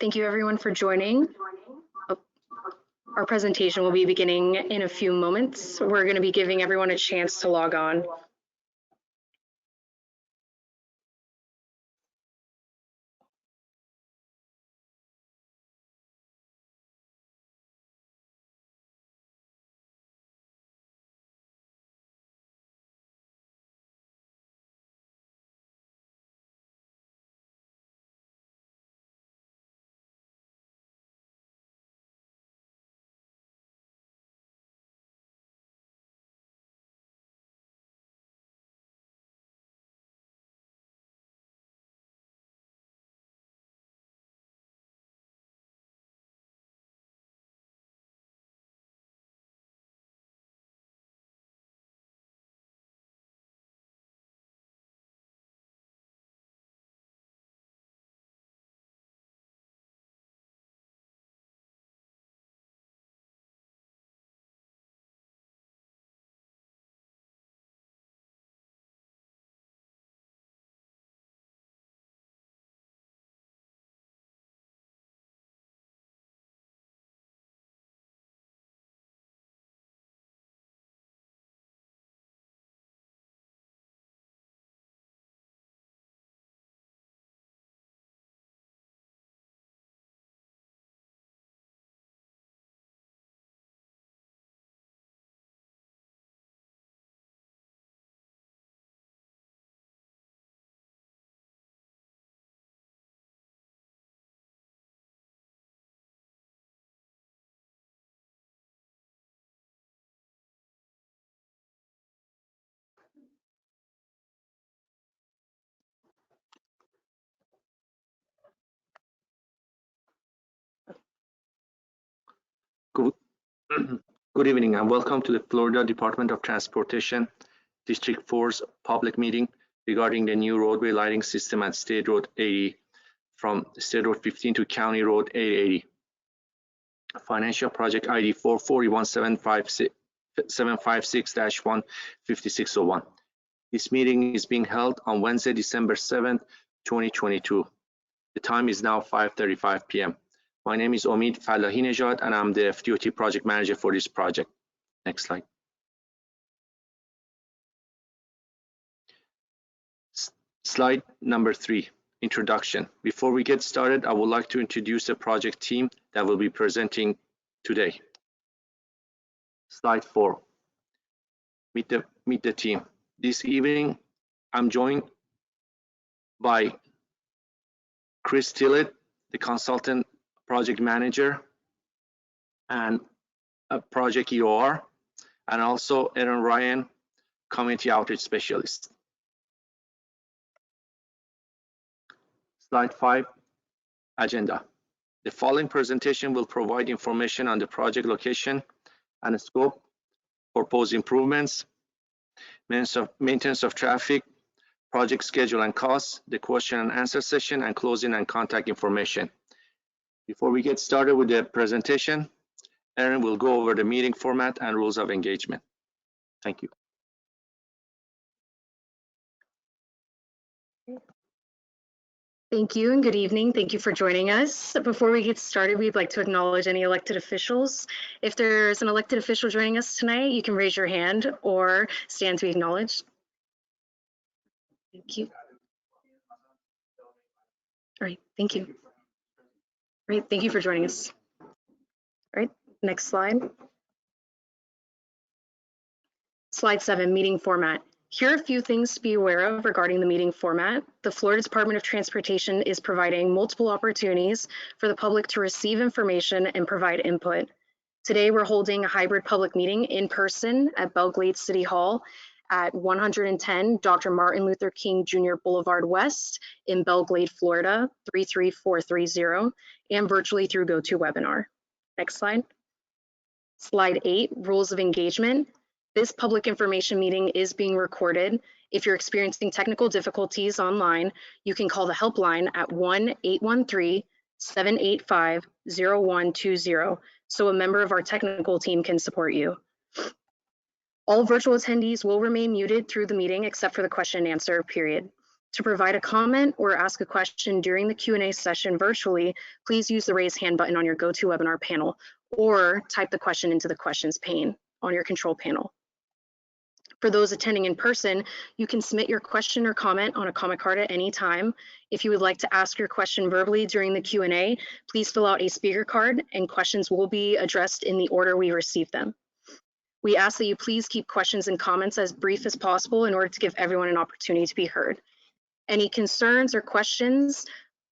Thank you everyone for joining. Our presentation will be beginning in a few moments. We're going to be giving everyone a chance to log on. Good evening and welcome to the Florida Department of Transportation District 4's public meeting regarding the new roadway lighting system at State Road 80 from State Road 15 to County Road 880. Financial Project ID 441-756-15601. This meeting is being held on Wednesday, December 7th, 2022. The time is now 5:35 p.m. My name is Omid Fallahinejad and I'm the FDOT project manager for this project. Next slide. Slide number 3, introduction. Before we get started, I would like to introduce the project team that will be presenting today. Slide 4, meet the team. This evening, I'm joined by Chris Tillett, the consultant project manager and a project EOR, and also Aaron Ryan, community outreach specialist. Slide 5, agenda. The following presentation will provide information on the project location and scope, proposed improvements, maintenance of traffic, project schedule and costs, the question and answer session, and closing and contact information. Before we get started with the presentation, Aaron will go over the meeting format and rules of engagement. Thank you. Thank you and good evening. Thank you for joining us. Before we get started, we'd like to acknowledge any elected officials. If there's an elected official joining us tonight, you can raise your hand or stand to be acknowledged. Thank you. All right, thank you. Great, thank you for joining us. All right, next slide. Slide 7, meeting format. Here are a few things to be aware of regarding the meeting format. The Florida Department of Transportation is providing multiple opportunities for the public to receive information and provide input. Today, we're holding a hybrid public meeting in person at Belle Glade City Hall at 110 Dr. Martin Luther King Jr. Boulevard West in Belle Glade, Florida, 33430, and virtually through GoToWebinar. Next slide. Slide 8, rules of engagement. This public information meeting is being recorded. If you're experiencing technical difficulties online, you can call the helpline at 1-813-785-0120 so a member of our technical team can support you. All virtual attendees will remain muted through the meeting except for the question and answer period. To provide a comment or ask a question during the Q&A session virtually, please use the raise hand button on your GoToWebinar panel or type the question into the questions pane on your control panel. For those attending in person, you can submit your question or comment on a comment card at any time. If you would like to ask your question verbally during the Q&A, please fill out a speaker card and questions will be addressed in the order we receive them. We ask that you please keep questions and comments as brief as possible in order to give everyone an opportunity to be heard. Any concerns or questions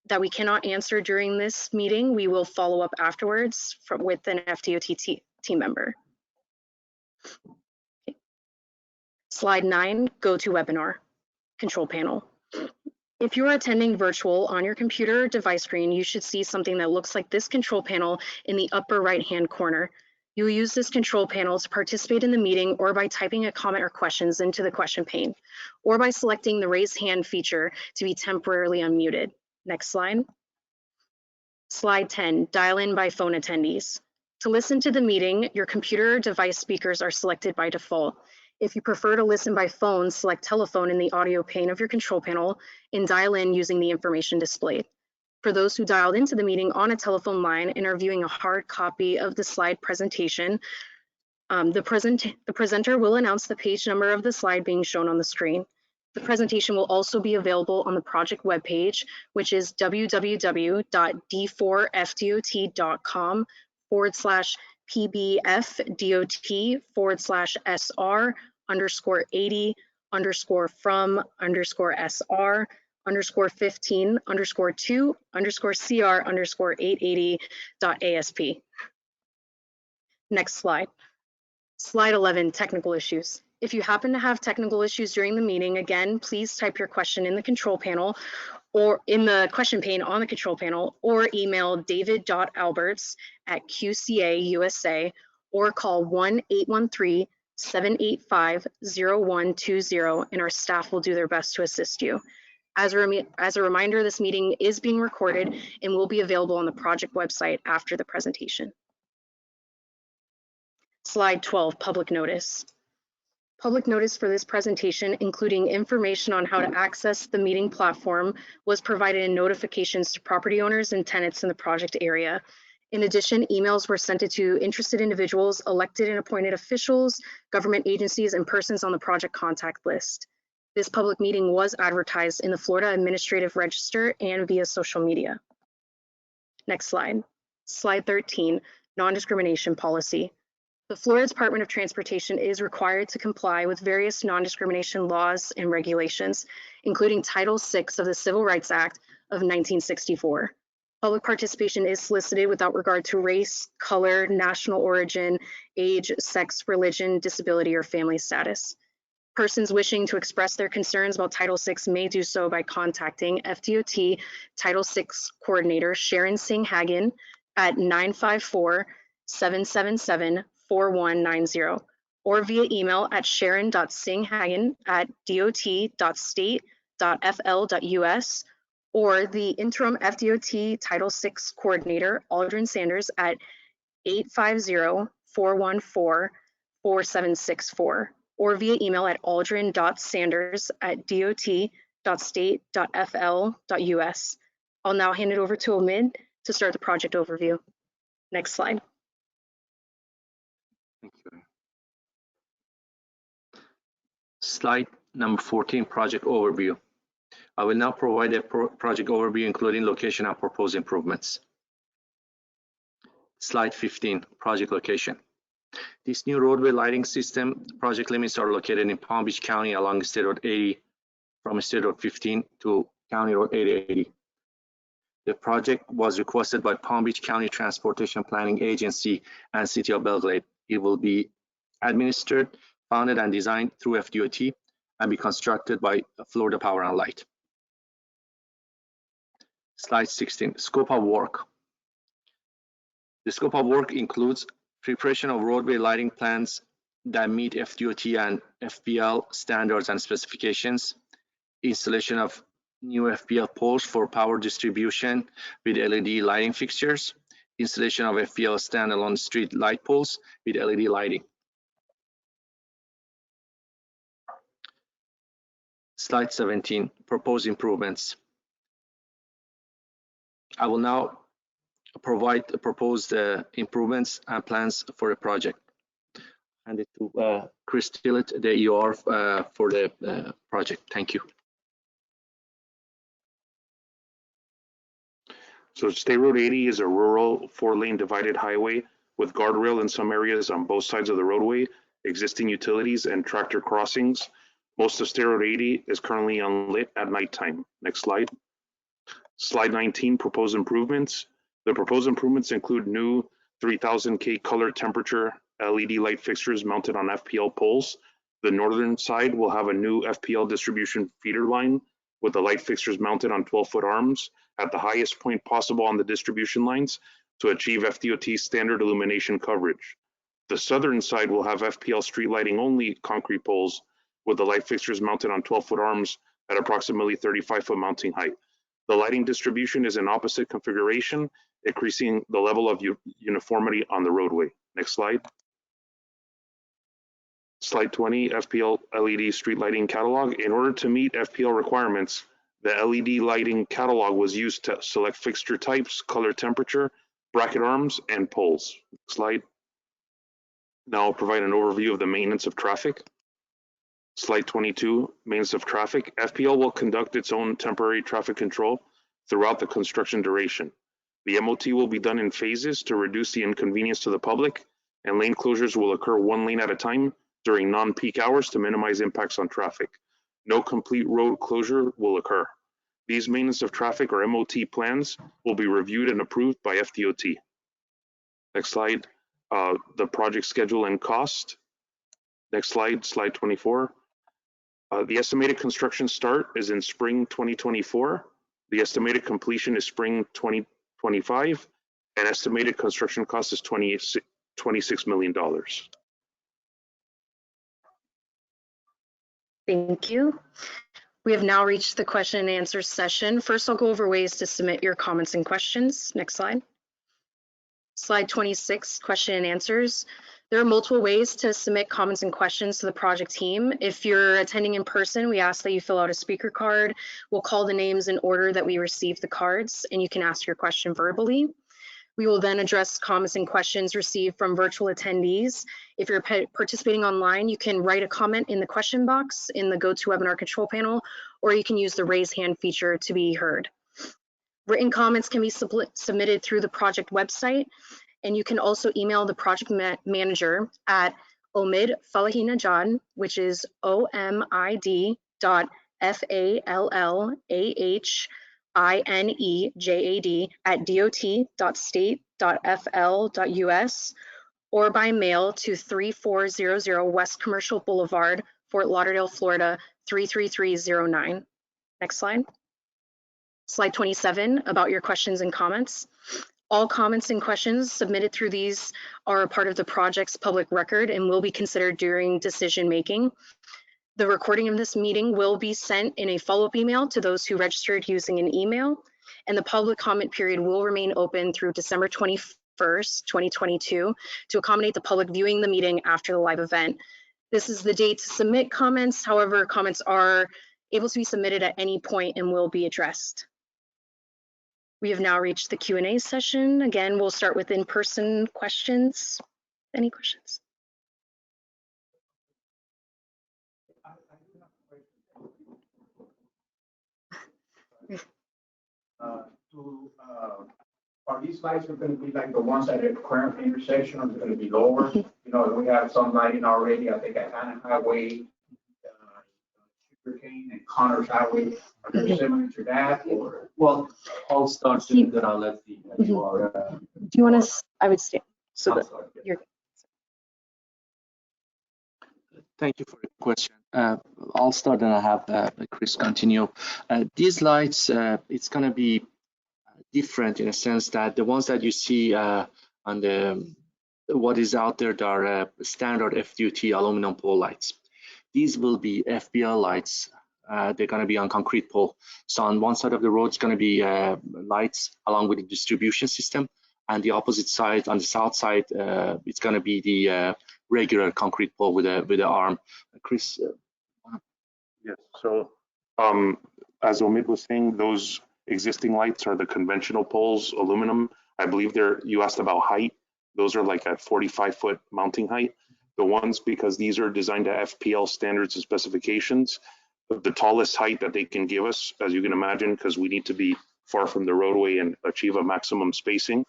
that we cannot answer during this meeting, we will follow up afterwards with an FDOT team member. Slide 9, GoToWebinar control panel. If you are attending virtual on your computer or device screen, you should see something that looks like this control panel in the upper right-hand corner. You will use this control panel to participate in the meeting or by typing a comment or questions into the question pane, or by selecting the raise hand feature to be temporarily unmuted. Next slide. Slide 10, dial in by phone attendees. To listen to the meeting, your computer or device speakers are selected by default. If you prefer to listen by phone, select telephone in the audio pane of your control panel and dial in using the information displayed. For those who dialed into the meeting on a telephone line and are viewing a hard copy of the slide presentation, the presenter will announce the page number of the slide being shown on the screen. The presentation will also be available on the project webpage, which is www.d4FDOT.com/PBF-DOT_80_from_SR_80_CR_880.ASP. Next slide. Slide 11, technical issues. If you happen to have technical issues during the meeting, again, please type your question in the control panel or in the question pane on the control panel, or email david.alberts@QCA-USA or call 1-813-785-0120 and our staff will do their best to assist you. As a reminder, this meeting is being recorded and will be available on the project website after the presentation. Slide 12, public notice. Public notice for this presentation, including information on how to access the meeting platform, was provided in notifications to property owners and tenants in the project area. In addition, emails were sent to interested individuals, elected and appointed officials, government agencies, and persons on the project contact list. This public meeting was advertised in the Florida Administrative Register and via social media. Next slide. Slide 13, non-discrimination policy. The Florida Department of Transportation is required to comply with various non-discrimination laws and regulations, including Title VI of the Civil Rights Act of 1964. Public participation is solicited without regard to race, color, national origin, age, sex, religion, disability, or family status. Persons wishing to express their concerns about Title VI may do so by contacting FDOT Title VI Coordinator Sharon Singh-Hagen at 954-777-4190 or via email at sharon.singhhagen@dot.state.fl.us or the interim FDOT Title VI Coordinator Aldrin Sanders at 850-414-4764 or via email at aldrin.sanders@dot.state.fl.us. I'll now hand it over to Omid to start the project overview. Next slide. Thank you. Slide number 14, project overview. I will now provide a project overview, including location and proposed improvements. Slide 15, project location. This new roadway lighting system project limits are located in Palm Beach County along State Road 80 from State Road 15 to County Road 880. The project was requested by Palm Beach County Transportation Planning Agency and City of Belgrade. It will be administered, founded, and designed through FDOT and be constructed by Florida Power and Light. Slide 16, scope of work. The scope of work includes preparation of roadway lighting plans that meet FDOT and FPL standards and specifications, installation of new FPL poles for power distribution with LED lighting fixtures, installation of FPL standalone street light poles with LED lighting. Slide 17, proposed improvements. I will now provide the proposed improvements and plans for the project. Hand it to Chris Tillett, the EOR for the project. Thank you. So State Road 80 is a rural 4-lane divided highway with guardrail in some areas on both sides of the roadway, existing utilities and tractor crossings. Most of State Road 80 is currently unlit at nighttime. Next slide. Slide 19, proposed improvements. The proposed improvements include new 3000K color temperature LED light fixtures mounted on FPL poles. The northern side will have a new FPL distribution feeder line with the light fixtures mounted on 12-foot arms at the highest point possible on the distribution lines to achieve FDOT standard illumination coverage. The southern side will have FPL street lighting only concrete poles with the light fixtures mounted on 12-foot arms at approximately 35-foot mounting height. The lighting distribution is in opposite configuration, increasing the level of uniformity on the roadway. Next slide. Slide 20, FPL LED street lighting catalog. In order to meet FPL requirements, the LED lighting catalog was used to select fixture types, color temperature, bracket arms, and poles. Slide. Now I'll provide an overview of the maintenance of traffic. Slide 22, maintenance of traffic. FPL will conduct its own temporary traffic control throughout the construction duration. The MOT will be done in phases to reduce the inconvenience to the public, and lane closures will occur one lane at a time during non-peak hours to minimize impacts on traffic. No complete road closure will occur. These maintenance of traffic or MOT plans will be reviewed and approved by FDOT. Next slide, the project schedule and cost. Next slide, slide 24. The estimated construction start is in spring 2024. The estimated completion is spring 2025, and estimated construction cost is $26 million. Thank you. We have now reached the question and answer session. First, I'll go over ways to submit your comments and questions. Next slide. Slide 26, question and answers. There are multiple ways to submit comments and questions to the project team. If you're attending in person, we ask that you fill out a speaker card. We'll call the names in order that we receive the cards, and you can ask your question verbally. We will then address comments and questions received from virtual attendees. If you're participating online, you can write a comment in the question box in the GoToWebinar control panel, or you can use the raise hand feature to be heard. Written comments can be submitted through the project website, and you can also email the project manager at omid.falahinejad, which is omid.falahinejad@dot.state.fl.us, or by mail to 3400 West Commercial Boulevard, Fort Lauderdale, Florida 33309. Next slide. Slide 27, about your questions and comments. All comments and questions submitted through these are a part of the project's public record and will be considered during decision making. The recording of this meeting will be sent in a follow-up email to those who registered using an email, and the public comment period will remain open through December 21st, 2022 to accommodate the public viewing the meeting after the live event. This is the date to submit comments. However, comments are able to be submitted at any point and will be addressed. We have now reached the Q&A session. Again, we'll start with in-person questions. Any questions? Are these lights going to be like the ones at the current intersection, or are they going to be lower? You know, we have some lighting already, I think at Hannah Highway, Sugarcane and Connors Highway. Are they similar to that, or? Well, I'll start doing that. I'll let the you are. Do you want to? I would stand so that you're. Thank you for the question. I'll start and I'll have Chris continue. These lights, it's going to be different in a sense that the ones that you see on the what is out there are standard FDOT aluminum pole lights. These will be FPL lights. They're going to be on concrete pole. So on one side of the road is going to be lights along with the distribution system, and the opposite side, on the south side, it's going to be the regular concrete pole with the arm. Chris. Yes. So As Omid was saying, those existing lights are the conventional poles, aluminum. I believe you asked about height. Those are like at 45-foot mounting height. The ones, because these are designed to FPL standards and specifications, the tallest height that they can give us, as you can imagine, because we need to be far from the roadway and achieve a maximum spacing,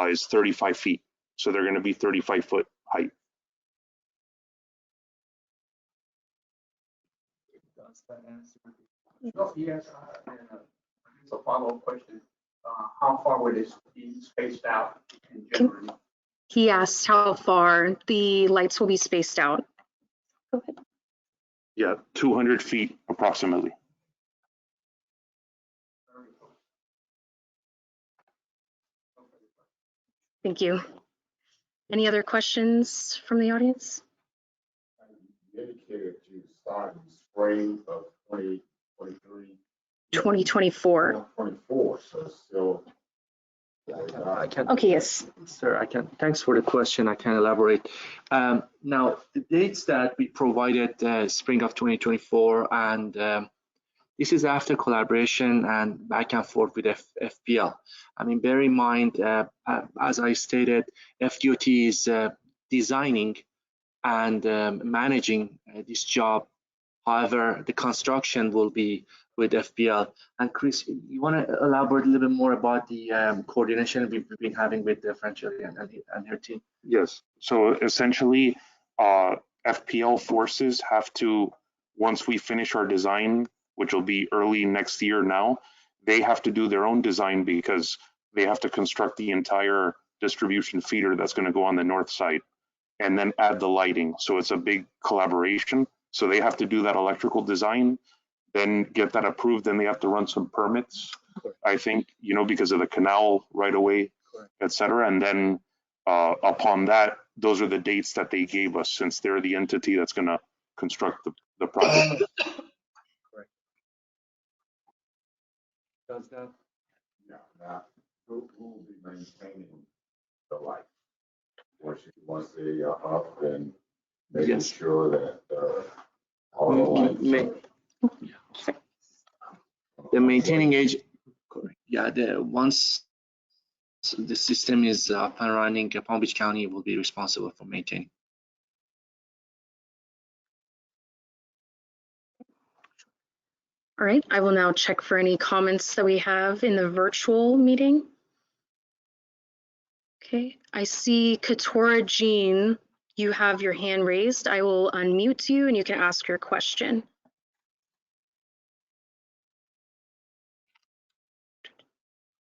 is 35 feet. So they're going to be 35-foot height. Does that answer? Oh, yes, it's a follow-up question. How far would it be spaced out in general? He asked how far the lights will be spaced out. Go ahead. Yeah, 200 feet approximately. Thank you. Any other questions from the audience? You indicated you start in spring of 2023. 2024. 24, so it's still. I can. Okay, yes. Sir, I can. Thanks for the question. I can elaborate. Now, the dates that we provided, spring of 2024, and this is after collaboration and back and forth with FPL. I mean, bear in mind, as I stated, FDOT is designing and managing this job. However, the construction will be with FPL. And Chris, you want to elaborate a little bit more about the coordination we've been having with Francesca and her team? Yes. So essentially, FPL forces have to, once we finish our design, which will be early next year now, they have to do their own design because they have to construct the entire distribution feeder that's going to go on the north side and then add the lighting. So it's a big collaboration. So they have to do that electrical design, then get that approved, then they have to run some permits, I think, because of the canal right away, et cetera. And then upon that, those are the dates that they gave us since they're the entity that's going to construct the project. Correct. Does that? Yeah, now, who will be maintaining the light? Once they are up and making Yes. sure that all the lights. The maintaining agent, correct. Yeah, once the system is up and running, Palm Beach County will be responsible for maintaining. All right, I will now check for any comments that we have in the virtual meeting. Okay, I see Katora Jean, you have your hand raised. I will unmute you and you can ask your question.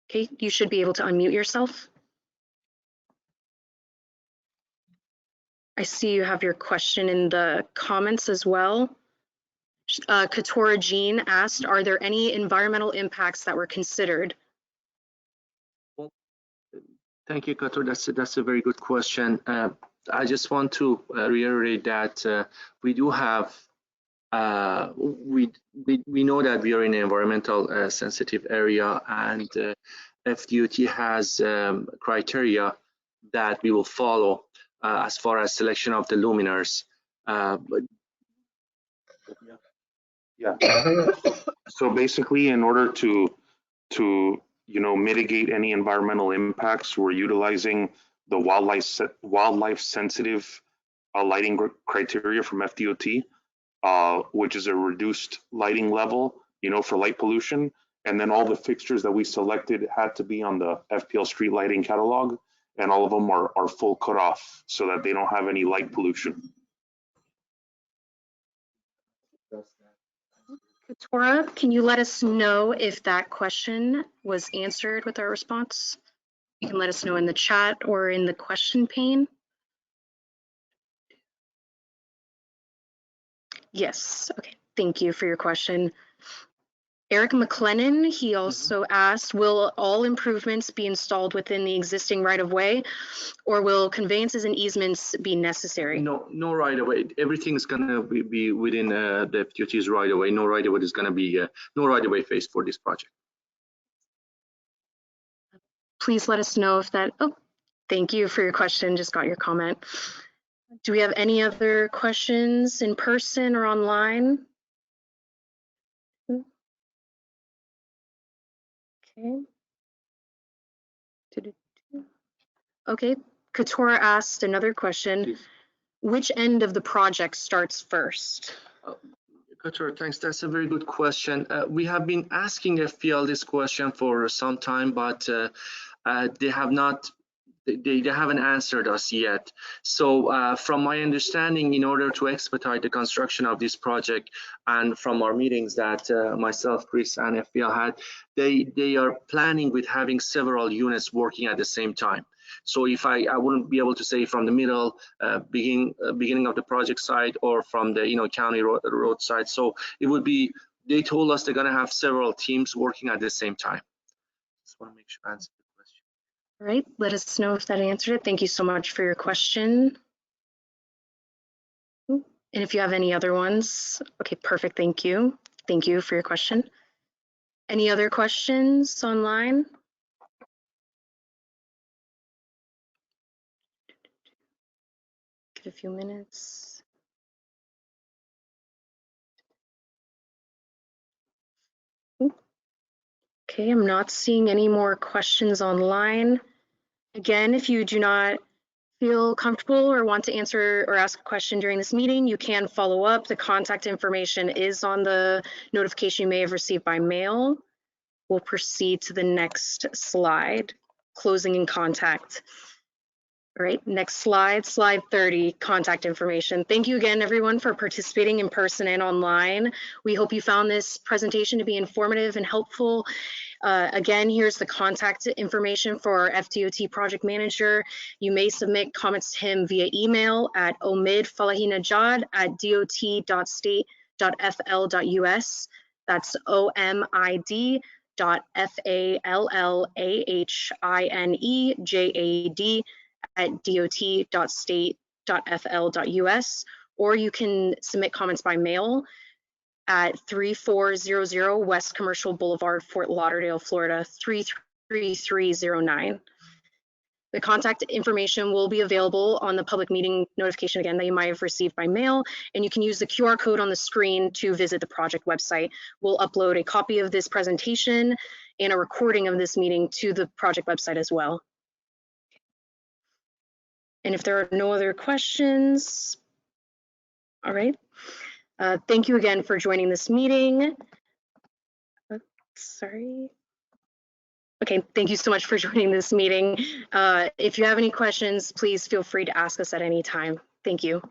Okay, you should be able to unmute yourself. I see you have your question in the comments as well. Katora Jean asked, are there any environmental impacts that were considered? Thank you, Kator. That's a very good question. I just want to reiterate that we do have, we know that we are in an environmental sensitive area, and FDOT has criteria that we will follow as far as selection of the luminaires. Yeah. So basically, in order to mitigate any environmental impacts, we're utilizing the wildlife sensitive lighting criteria from FDOT, which is a reduced lighting level, for light pollution. And then all the fixtures that we selected had to be on the FPL street lighting catalog, and all of them are full cutoff so that they don't have any light pollution. Katora, can you let us know if that question was answered with our response? You can let us know in the chat or in the question pane. Yes, okay, thank you for your question. Eric McLennan, he also asked, will all improvements be installed within the existing right-of-way, or will conveyances and easements be necessary? No right of way. Everything is going to be within the FDOT's right of way. No right of way is going to be no right of way phase for this project. Please let us know if that. Oh, thank you for your question. Just got your comment. Do we have any other questions in person or online? Okay. Doo-doo-doo. Okay, Katora asked another question. Please. Which end of the project starts first? Katura, thanks. That's a very good question. We have been asking FPL this question for some time, but they have not. They haven't answered us yet. So from my understanding, in order to expedite the construction of this project, and from our meetings that myself, Chris, and FPL had, they are planning with having several units working at the same time. So if I wouldn't be able to say from the middle, beginning of the project site, or from the county road side. So it would be. They told us they're going to have several teams working at the same time. Just want to make sure I answer the question. All right, let us know if that answered it. Thank you so much for your question. And if you have any other ones, okay, perfect, thank you. Thank you for your question. Any other questions online? Give a few minutes. Okay, I'm not seeing any more questions online. Again, if you do not feel comfortable or want to answer or ask a question during this meeting, you can follow up. The contact information is on the notification you may have received by mail. We'll proceed to the next slide, closing in contact. All right, next slide, slide 30, contact information. Thank you again, everyone, for participating in person and online. We hope you found this presentation to be informative and helpful. Again, here's the contact information for our FDOT project manager. You may submit comments to him via email at omid.falahinajad@dot.state.fl.us. That's omid.falahinejad@dot.state.fl.us, or you can submit comments by mail at 3400 West Commercial Boulevard, Fort Lauderdale, Florida, 33309. The contact information will be available on the public meeting notification again that you might have received by mail, and you can use the QR code on the screen to visit the project website. We'll upload a copy of this presentation and a recording of this meeting to the project website as well. And if there are no other questions, all right. Thank you again for joining this meeting. Sorry. Okay, thank you so much for joining this meeting. If you have any questions, please feel free to ask us at any time. Thank you.